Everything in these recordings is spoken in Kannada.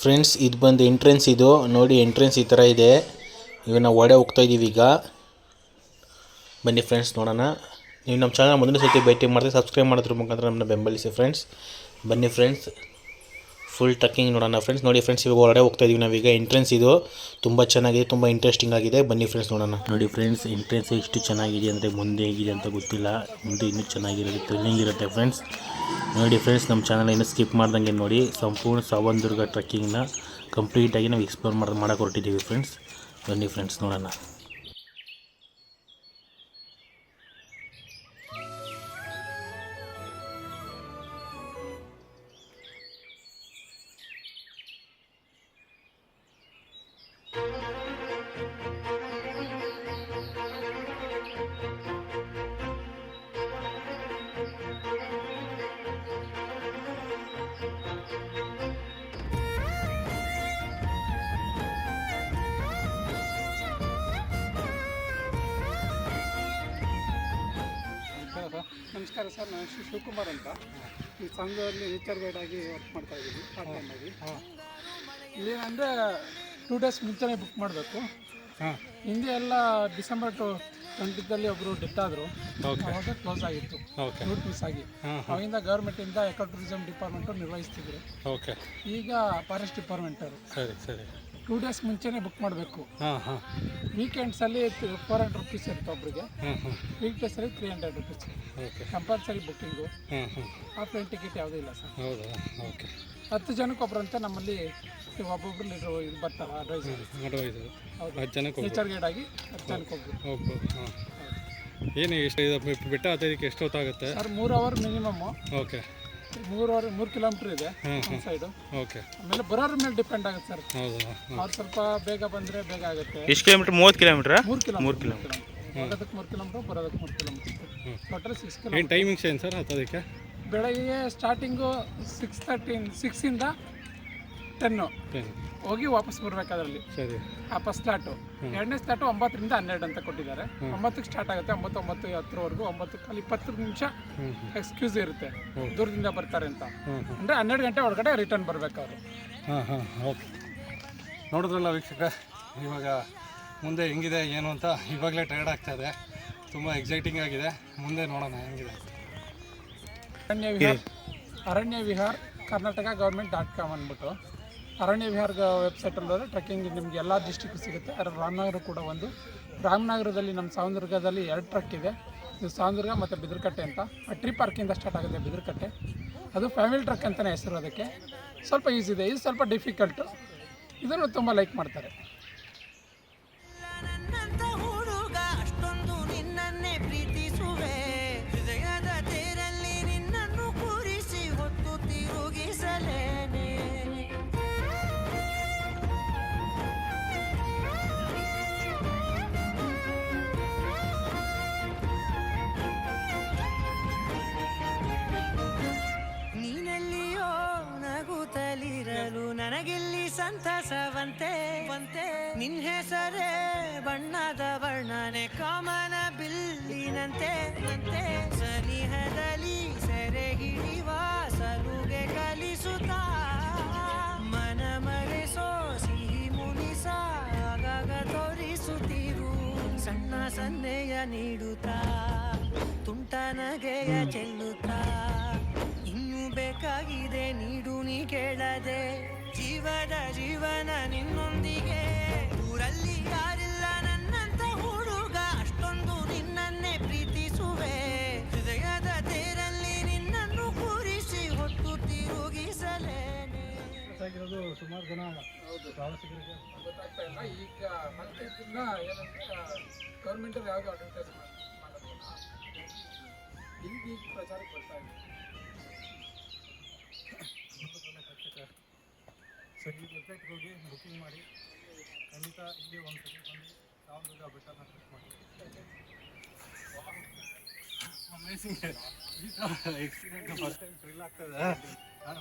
ಫ್ರೆಂಡ್ಸ್ ಇದು ಬಂದು ಎಂಟ್ರೆನ್ಸ್. ಇದು ನೋಡಿ ಎಂಟ್ರೆನ್ಸ್ ಈ ಥರ ಇದೆ. ಈಗ ನಾವು ಒಳಗಡೆ ಹೋಗ್ತಾ ಇದ್ದೀವಿ. ಈಗ ಬನ್ನಿ ಫ್ರೆಂಡ್ಸ್ ನೋಡೋಣ. ನೀವು ನಮ್ಮ ಚಾನಲ್ ಮುಂದಿನ ಸತಿ ಭೇಟಿ ಮಾಡಿದ್ರೆ ಸಬ್ಸ್ಕ್ರೈಬ್ ಮಾಡೋದ್ರ ಮುಖಾಂತರ ನಮ್ಮನ್ನ ಬೆಂಬಲಿಸಿ ಫ್ರೆಂಡ್ಸ್. ಬನ್ನಿ ಫ್ರೆಂಡ್ಸ್ ಫುಲ್ ಟ್ರಕ್ಕಿಂಗ್ ನೋಡೋಣ ಫ್ರೆಂಡ್ಸ್. ನೋಡಿ ಫ್ರೆಂಡ್ಸ್ ಇವಾಗ ಹೊರಗಡೆ ಹೋಗ್ತಾ ಇದೀವಿ ನಾವೀಗ. ಎಂಟ್ರೆನ್ಸ್ ಇದು ತುಂಬ ಚೆನ್ನಾಗಿದೆ, ತುಂಬ ಇಂಟ್ರೆಸ್ಟಿಂಗ್ ಆಗಿದೆ. ಬನ್ನಿ ಫ್ರೆಂಡ್ಸ್ ನೋಡೋಣ. ನೋಡಿ ಫ್ರೆಂಡ್ಸ್ ಎಂಟ್ರೆನ್ಸ್ ಎಷ್ಟು ಚೆನ್ನಾಗಿದೆ ಅಂದರೆ ಮುಂದೆ ಹೇಗಿದೆ ಅಂತ ಗೊತ್ತಿಲ್ಲ, ಮುಂದೆ ಇನ್ನೂ ಚೆನ್ನಾಗಿರುತ್ತೆ, ಥ್ರಿಲ್ಲಿಂಗ್ ಇರುತ್ತೆ ಫ್ರೆಂಡ್ಸ್. ನೋಡಿ ಫ್ರೆಂಡ್ಸ್ ನಮ್ಮ ಚಾನಲ್ ಇನ್ನೂ ಸ್ಕಿಪ್ ಮಾಡ್ದಂಗೆ ನೋಡಿ ಸಂಪೂರ್ಣ ಸಾವನ್ದುರ್ಗ ಟ್ರಕ್ಕಿಂಗ್ನ ಕಂಪ್ಲೀಟಾಗಿ ನಾವು ಎಕ್ಸ್ಪ್ಲೋರ್ ಮಾಡೋಕ್ಕೆ ಹೊರಟಿದ್ದೀವಿ ಫ್ರೆಂಡ್ಸ್. ಬನ್ನಿ ಫ್ರೆಂಡ್ಸ್ ನೋಡೋಣ. ನಮಸ್ಕಾರ ಸರ್, ನಾನು ಶಿವಕುಮಾರ್ ಅಂತ. ಈ ಸಂಘದಲ್ಲಿ ನೇಚರ್ ಗೈಡ್ ಆಗಿ ವರ್ಕ್ ಮಾಡ್ತಾ ಇದ್ದೀನಿ ಪಾರ್ಟ್ ಟೈಮ್ ಆಗಿ. ಇಲ್ಲೇನಂದರೆ 2 ಡೇಸ್ ಮುಂಚೆನೇ ಬುಕ್ ಮಾಡಬೇಕು. ಹಿಂದೆ ಎಲ್ಲ ಡಿಸೆಂಬರ್ 20ರಲ್ಲಿ ಒಬ್ಬರು ಡೆತ್ ಆದರು, ಅವಾಗ ಕ್ಲೋಸ್ ಆಗಿತ್ತು, ರೂಟ್ ಮಿಸ್ ಆಗಿ. ಅವಾಗಿಂದ ಗೌರ್ಮೆಂಟಿಂದ ಎಕೋ ಟೂರಿಸಮ್ ಡಿಪಾರ್ಟ್ಮೆಂಟು ನಿರ್ವಹಿಸ್ತಿದ್ರು. ಈಗ ಫಾರೆಸ್ಟ್ ಡಿಪಾರ್ಟ್ಮೆಂಟ್ ಅವರು 2 ಡೇಸ್ ಮುಂಚೆನೇ ಬುಕ್ ಮಾಡಬೇಕು. ವೀಕೆಂಡ್ಸಲ್ಲಿ 400 ರುಪೀಸ್ ಇರುತ್ತೆ ಒಬ್ಬರಿಗೆ, ವೀಕ್ ಡೇಸಲ್ಲಿ 300 rupees compulsory booking. Offline ticket ಯಾವುದೂ ಇಲ್ಲ ಸರ್. 10 ಜನಕ್ಕೆ ಒಬ್ಬರಂತೆ ನಮ್ಮಲ್ಲಿ ಒಬ್ಬೊಬ್ರು ಇದು ಬರ್ತಾರೆ ಅಡ್ವೈಸರ್. ನೇಚರ್ ಗೈಡ್ ಆಗಿ 10 ಜನಕ್ಕೆ ಒಬ್ಬರು. ಏನು ಎಷ್ಟು ಬೆಟ್ಟ ಹತ್ತೋದಕ್ಕೆ ಎಷ್ಟು ಹೊತ್ತಾಗುತ್ತೆ ಸರ್? 3 hour minimum. 3 ಕಿಲೋಮೀಟ್ರ್ ಇದೆ ಒಂದು ಸೈಡು. ಆಮೇಲೆ ಬರೋರ ಮೇಲೆ ಡಿಪೆಂಡ್ ಆಗುತ್ತೆ ಸರ್. ಅವ್ರು ಸ್ವಲ್ಪ ಬೇಗ ಬಂದರೆ ಬೇಗ ಆಗುತ್ತೆ. ಎಷ್ಟು ಕಿಲೋಮೀಟ್ರ್? 30 ಕಿಲೋಮೀಟ್ರ್. 3 ಕಿಲೋಮೀಟ್ರ್ ಹೋಗೋದಕ್ಕೆ 3 ಕಿಲೋಮೀಟ್ರ್, ಬರೋದಕ್ಕೆ 3 ಕಿಲೋಮೀಟ್ರ್, ಟೋಟಲ್ 6 ಕಿಲೋಮೀಟ್ರ್. ಏನು ಟೈಮಿಂಗ್ಸ್ ಏನು ಸರ್ ಹತ್ತೋದಕ್ಕೆ? ಬೆಳಗ್ಗೆ ಸ್ಟಾರ್ಟಿಂಗು 6ಇಂದ 10 ಹೋಗಿ ವಾಪಸ್ ಬರ್ಬೇಕಾದ್ರಲ್ಲಿ. ಆ ಫಸ್ಟ್ ಸ್ಟಾರ್ಟು. 2ನೇ ಸ್ಟಾರ್ಟು 9ರಿಂದ 12 ಅಂತ ಕೊಟ್ಟಿದ್ದಾರೆ. 9ಕ್ಕೆ ಸ್ಟಾರ್ಟ್ ಆಗುತ್ತೆ, 9:10ವರೆಗೂ. 9ಕ್ಕೆ 20 ನಿಮಿಷ ಎಕ್ಸ್ಕ್ಯೂಸ್ ಇರುತ್ತೆ, ದೂರದಿಂದ ಬರ್ತಾರೆ ಅಂತ. ಅಂದರೆ 12 ಗಂಟೆ ಒಳಗಡೆ ರಿಟರ್ನ್ ಬರಬೇಕು ಅವರು. ಓಕೆ, ನೋಡಿದ್ರಲ್ಲ ವೀಕ್ಷಕ, ಇವಾಗ ಮುಂದೆ ಹೆಂಗಿದೆ ಏನು ಅಂತ ಇವಾಗಲೇ ಟೈರ್ಡ್ ಆಗ್ತಾಯಿದೆ. ತುಂಬ ಎಕ್ಸೈಟಿಂಗ್ ಆಗಿದೆ. ಮುಂದೆ ನೋಡೋಣ ಹೆಂಗಿದೆ. ಅರಣ್ಯ ವಿಹಾರ್ ಕರ್ನಾಟಕ ಗೌರ್ಮೆಂಟ್.com ಅಂದ್ಬಿಟ್ಟು ಅರಣ್ಯ ವಿಹಾರ ವೆಬ್ಸೈಟಲ್ಲಿ ಹೋದರೆ ಟ್ರೆಕ್ಕಿಂಗ್ ನಿಮಗೆ ಎಲ್ಲ ಡಿಸ್ಟ್ರಿಕ್ಕು ಸಿಗುತ್ತೆ. ರಾಮನಗರ ಕೂಡ ಒಂದು. ರಾಮನಗರದಲ್ಲಿ ನಮ್ಮ ಸಾವನದುರ್ಗದಲ್ಲಿ 2 ಟ್ರಕ್ ಇದೆ. ಇದು ಸಾವನದುರ್ಗ ಮತ್ತು ಬಿದರಕಟ್ಟೆ ಅಂತ. ಆ ಟ್ರೀ ಪಾರ್ಕಿಂದ ಸ್ಟಾರ್ಟ್ ಆಗುತ್ತೆ ಬಿದರಕಟ್ಟೆ. ಅದು ಫ್ಯಾಮಿಲಿ ಟ್ರಕ್ ಅಂತಲೇ ಹೆಸರು. ಅದಕ್ಕೆ ಸ್ವಲ್ಪ ಈಸಿ ಇದೆ, ಇದು ಸ್ವಲ್ಪ ಡಿಫಿಕಲ್ಟು. ಇದನ್ನು ತುಂಬ ಲೈಕ್ ಮಾಡ್ತಾರೆ. ನನಗಿಲ್ಲಿ ಸಂತಸವಂತೆ ನಿನ್ ಹೆಸರೇ ಬಣ್ಣದ ವರ್ಣನೆ ಕಾಮನ ಬಿಲ್ಲಿನಂತೆ ಸನಿಹದಲ್ಲಿ ಸೆರೆ ಹಿಡಿವ ಸಲುಗೆ ಕಲಿಸುತ್ತಾ ಮನ ಮರೆಸೋ ಸಿಹಿ ಮುನಿಸ ಆಗಾಗ ತೋರಿಸುತ್ತಿರು ಸಣ್ಣ ಸನ್ನೆಯ ನೀಡುತ್ತಾ ತುಂಟ ನಗೆಯ ಚೆಲ್ಲುತ್ತಾ ಇನ್ನೂ ಬೇಕಾಗಿದೆ ನೀಡು ನೀ ಕೇಳದೆ ಜೀವನ ನಿನ್ನೊಂದಿಗೆ ಊರಲ್ಲಿ ಯಾರಿಲ್ಲ ನನ್ನಂತ ಹುಡುಗ ಅಷ್ಟೊಂದು ನಿನ್ನನ್ನೇ ಪ್ರೀತಿಸುವೆ ಹೃದಯದ ತೇರಲ್ಲಿ ನಿನ್ನನ್ನು ಕೂರಿಸಿ ಹೊತ್ತು ತಿರುಗಿಸಲೇನೆ. ಸುಮಾರು ಜನ ಪ್ರವಾಸಿಗರಿಗೆ ಗೊತ್ತಾಗ್ತಾ ಇಲ್ಲ. ಈಗ ಮತ್ತೆ ಏನಂದ್ರೆ ಗೌರ್ಮೆಂಟಲ್ಲಿ ಯಾವುದು ಅಡ್ವರ್ಟೈಸ್ ಮಾಡೋದಿಲ್ಲ, ಈಗ ಪ್ರಚಾರಕ್ಕೆ ಬರ್ತಾ ಇದೆ. ಸೊ ಈ ವೆಬ್ಸೈಟ್ಗೆ ಹೋಗಿ ಬುಕ್ಕಿಂಗ್ ಮಾಡಿ ಖಂಡಿತ ಇಲ್ಲಿ ಒಂದು ಸತಿ ಬಂದು ಸಾವನದುರ್ಗ ಬೆಟ್ಟನ ಟ್ರೆಕ್ ಮಾಡಿ. Amazing experience. First time thrill ಆಗ್ತದೆ.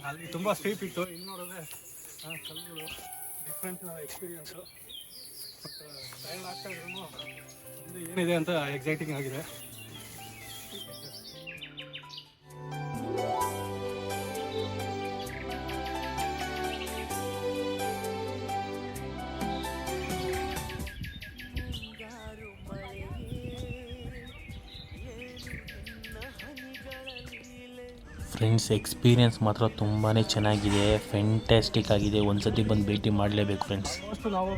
ಅಲ್ಲಿ ತುಂಬ ಸ್ಟೀಪ್ ಇತ್ತು, ಇಲ್ಲಿ ನೋಡಿದ್ರೆ ಕಲ್ಲುಗಳು ಡಿಫ್ರೆಂಟ್ ಎಕ್ಸ್ಪೀರಿಯೆನ್ಸು. ಬಟ್ ಟೈರ್ಡ್ ಆಗ್ತಾ ಇದ್ರೂ ಮುಂದೆ ಏನಿದೆ ಅಂತ ಎಕ್ಸೈಟಿಂಗ್ ಆಗಿದೆ. ಫ್ರೆಂಡ್ಸ್ ಎಕ್ಸ್ಪೀರಿಯೆನ್ಸ್ ಮಾತ್ರ ತುಂಬಾ ಚೆನ್ನಾಗಿದೆ, ಫ್ಯಾಂಟಾಸ್ಟಿಕ್ ಆಗಿದೆ. ಒಂದು ಸತಿ ಬಂದು ಭೇಟಿ ಮಾಡಲೇಬೇಕು ಫ್ರೆಂಡ್ಸ್. ಅಷ್ಟು ನಾವು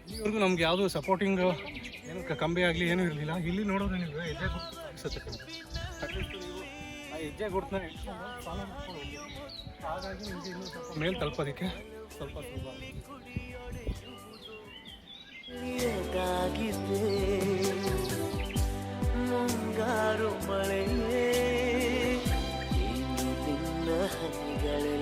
ಇಲ್ಲಿವರೆಗೂ ನಮ್ಗೆ ಯಾವುದು ಸಪೋರ್ಟಿಂಗ್ ಏನು ಕಂಬಿ ಆಗಲಿ ಏನೂ ಇರಲಿಲ್ಲ. ಇಲ್ಲಿ ನೋಡೋದು ನೀವು ಹೆಜ್ಜೆ ಗುರುತು ಅನಿಸುತ್ತೆ. ಅಟ್ಲೀಸ್ಟ್ ನೀವು ಆ ಹೆಜ್ಜೆ ಗುರುತನ್ನ ಇಟ್ಕೊಂಡು ಫಾಲೋ ಮಾಡ್ಕೊಂಡು ಹೋಗಿ. ಹಾಗಾಗಿ ನಿಮಗೆ ಇನ್ನೂ ಸ್ವಲ್ಪ ಮೇಲೆ ತಲುಪೋದಕ್ಕೆ ಸ್ವಲ್ಪ ಸುಲಭ ಮುಂಗಾರು ಮಳೆಯೇ ನಿನ್ನ ಹನಿಗಳಲ್ಲಿ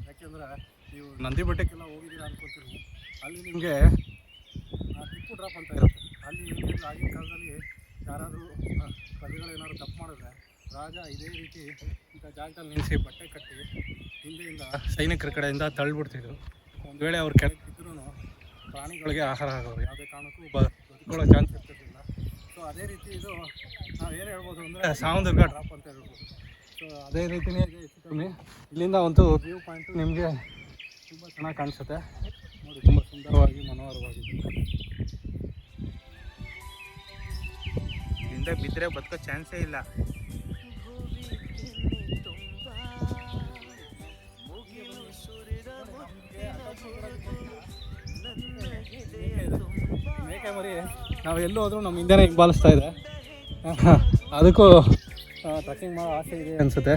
ಯಾಕೆಂದ್ರೆ ನೀವು ನಂದಿ ಬೆಟ್ಟಕ್ಕೆಲ್ಲ ಹೋಗಿದ್ದೀರಾ ಅನ್ಕೊತೀನಿ. ಅಲ್ಲಿ ನಿಮಗೆ ಟಿಪ್ಪು ಡ್ರಾಪ್ ಅಂತ ಇರುತ್ತೆ. ಅಲ್ಲಿ ಹೆಂಗೆ ಆಗಿನ ಕಾಲದಲ್ಲಿ ಯಾರಾದರೂ ಪ್ರಜೆಗಳೇನಾದ್ರು ತಪ್ಪು ಮಾಡಿದ್ರೆ ರಾಜ ಇದೇ ರೀತಿ ಇಂಥ ಜಾಗದಲ್ಲಿ ನಿಲ್ಲಿಸಿ ಬಟ್ಟೆ ಕಟ್ಟಿ ಹಿಂದೆಯಿಂದ ಸೈನಿಕರ ಕಡೆಯಿಂದ ತಳ್ಳಿಬಿಡ್ತಿದ್ರು. ಒಂದು ವೇಳೆ ಅವ್ರು ಕೆಳಗೆ ಬಿದ್ದರೂ ಪ್ರಾಣಿಗಳಿಗೆ ಆಹಾರ ಆಗೋರು, ಯಾವುದೇ ಕಾರಣಕ್ಕೂ ಬದುಕೊಳ್ಳೋ ಚಾನ್ಸ್ ಇರ್ತಿರಲಿಲ್ಲ. ಸೊ ಅದೇ ರೀತಿ ಇದು ನಾವು ಏನು ಹೇಳ್ಬೋದು ಅಂದರೆ ಸಾವಂದುರ್ಗ ಡ್ರಾಪ್ ಅಂತ ಹೇಳ್ಬೋದು. ಸೊ ಅದೇ ರೀತಿಯೇ ಇದೆ ಹೆಚ್ಚು ಕಮ್ಮಿ. ಇಲ್ಲಿಂದ ಒಂದು ವ್ಯೂ ಪಾಯಿಂಟು ನಿಮಗೆ ತುಂಬ ಚೆನ್ನಾಗಿ ಕಾಣಿಸುತ್ತೆ ನೋಡಿ, ತುಂಬ ಸುಂದರವಾಗಿ ಮನೋಹರವಾಗಿದೆ. ಇಲ್ಲಿಂದ ಬಿದ್ದರೆ ಬದುಕೋ ಚಾನ್ಸೇ ಇಲ್ಲ. ಮೇಕೆ ಮರಿ ನಾವು ಎಲ್ಲೂ ಹೋದ್ರೂ ನಮ್ಮ ಹಿಂದೆನೇ ಹಿಂಬಾಲಿಸ್ತಾ ಇದೆ. ಅದಕ್ಕೂ ಟ್ರೆಕ್ಕಿಂಗ್ ಮಾಡೋ ಆಸೆ ಇದೆ ಅನಿಸುತ್ತೆ.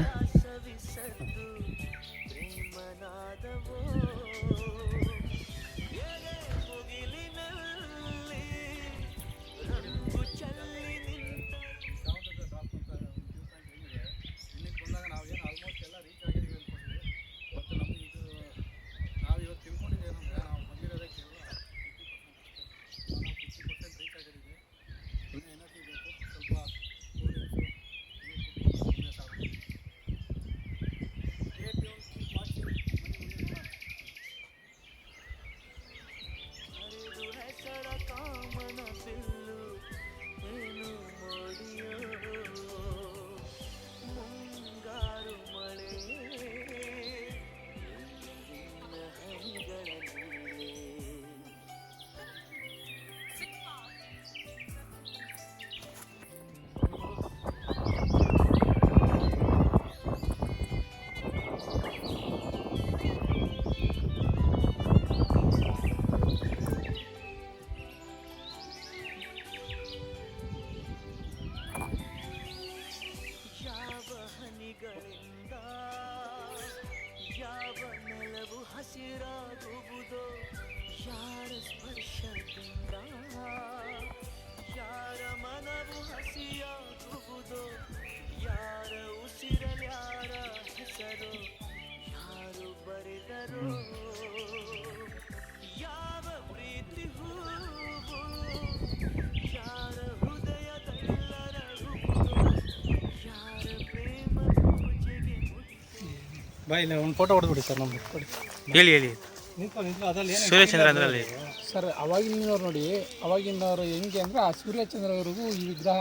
ಹಸಿರಾಗುವುದೋ ಯಾರ ಸ್ಪರ್ಶದಿಂದ, ಯಾರ ಮನವು ಹಸಿಯಾಗುವುದೋ, ಯಾರ ಉಸಿರಲ್ಯಾರ ಹೆಸರು ಯಾರು ಬರೆದರೋ, ಯಾವ ಪ್ರೀತಿ ಹೂವು ಯಾರ ಹೃದಯದಲ್ಲರಗುವುದೋ, ಯಾರ ಪ್ರೇಮ ಪೂಜೆಗೆ ಬಾ ಇಲ್ಲ ಒಂದು ಫೋಟೋ ಹೊಡೆದ್ಬಿಡಿ ಸರ್ ನಮ್ದು. ಹೇಳಿ ಹೇಳಿ ಅದರಲ್ಲಿ ಸೂರ್ಯಚಂದ್ರ ಅದರಲ್ಲಿ ಸರ್ ಅವಾಗಿನವ್ರು ನೋಡಿ, ಅವಾಗಿನವರು ಹೆಂಗೆ ಅಂದರೆ ಆ ಸೂರ್ಯಚಂದ್ರವರೆಗೂ ಈ ವಿಗ್ರಹ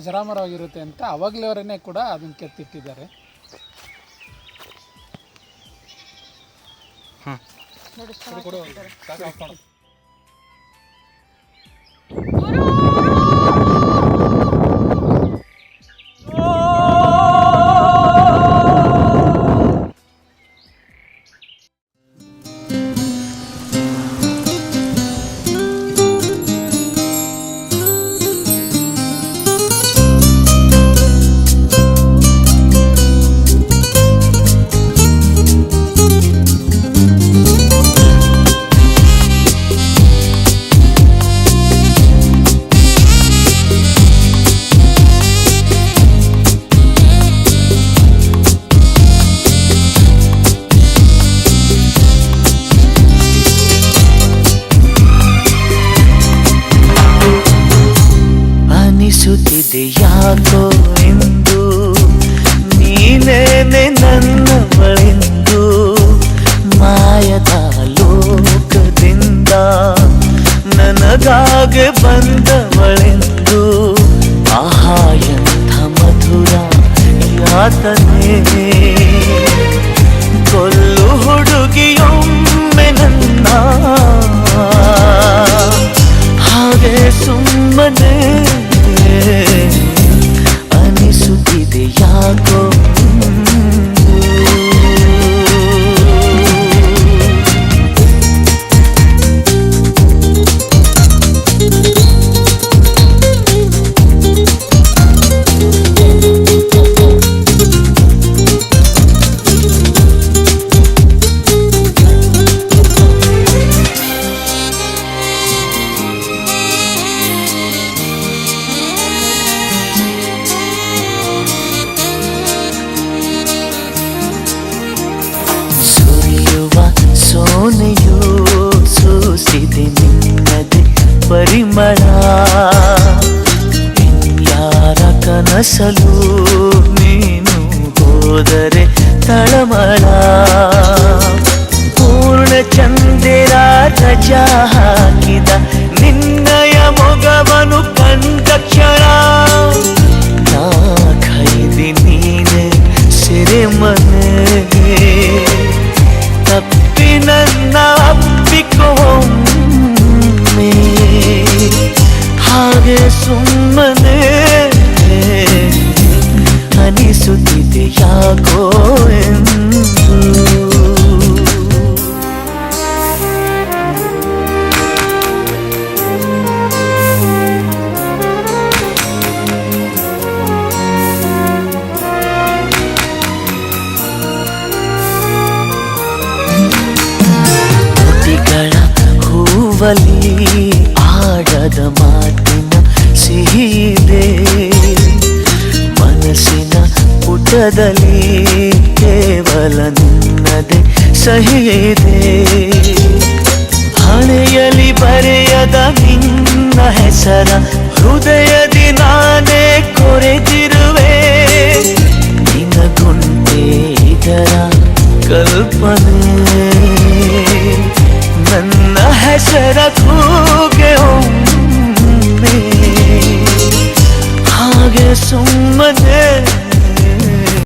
ಅಜರಾಮರವಾಗಿರುತ್ತೆ ಅಂತ ಅವಾಗಲವರನ್ನೇ ಕೂಡ ಅದನ್ನು ಕೆತ್ತಿಟ್ಟಿದ್ದಾರೆ. ಅನಿಸುತ್ತಿದೆ ಯಾಕೋ ಎಂದು ನೀನೇನೆ ನನ್ನವಳೆಂದು. ನಿನಗಾಗೆ ಬಂದವಳೆಂದು ಆಹಾ ಎಂಥ ಮಧುರ ಯಾತನೆ ಕೊಲ್ಲು ಹುಡುಗಿಯೊಮ್ಮೆ ನನ್ನ ಹಾಗೆ ಸುಮ್ಮನೆ ಅನಿಸುತ್ತಿದೆ ಯಾಕೋ ಸೋನೆಯು ಸೂಸಿದೆ ನಿನ್ನದೆ ಪರಿಮಳ ಯಾರ ಕನಸಲು ನೀನು ಹೋದರೆ ತಳಮಳ ಪೂರ್ಣ ಚಂದಿರ ರಜಾ ಹಾಕಿದ ನಿನ್ನಯ ಮೊಗವನು ಕಂಡ ಕ್ಷಣ ನಾ ಖೈದಿ ನೀನೆ ಸೆರೆಮನೆ ತಪ್ಪಿ ನನ್ನ ಅಪ್ಪಿಕೊಮ್ಮೆ ಹಾಗೆ ಸುಮ್ಮನೆ ಅನಿಸುತ್ತಿದೆ ಯಾಕೋ ಎಂದು ಹೂವಲಿ ಆಡದ ಮಾತಿನ ಸಿಹಿದೆ ಮನಸ್ಸಿನ ಪುಟದಲ್ಲಿ ಕೇವಲ ನಿನ್ನದೆ ಸಹಿದೆ ಹಣೆಯಲಿ ಬರೆಯದ ನಿನ್ನ ಹೆಸರ ಹೃದಯದಿ ನಾನೇ ಕೊರೆದಿರುವೆ ನಿನಗುಂಟೆ ಇದರ ಕಲ್ಪನೆ ನನ್ನ ಹೆಸರ ಕೂಗೆ ಒಮ್ಮೆ ಹಾಗೆ ಸುಮ್ಮನೆ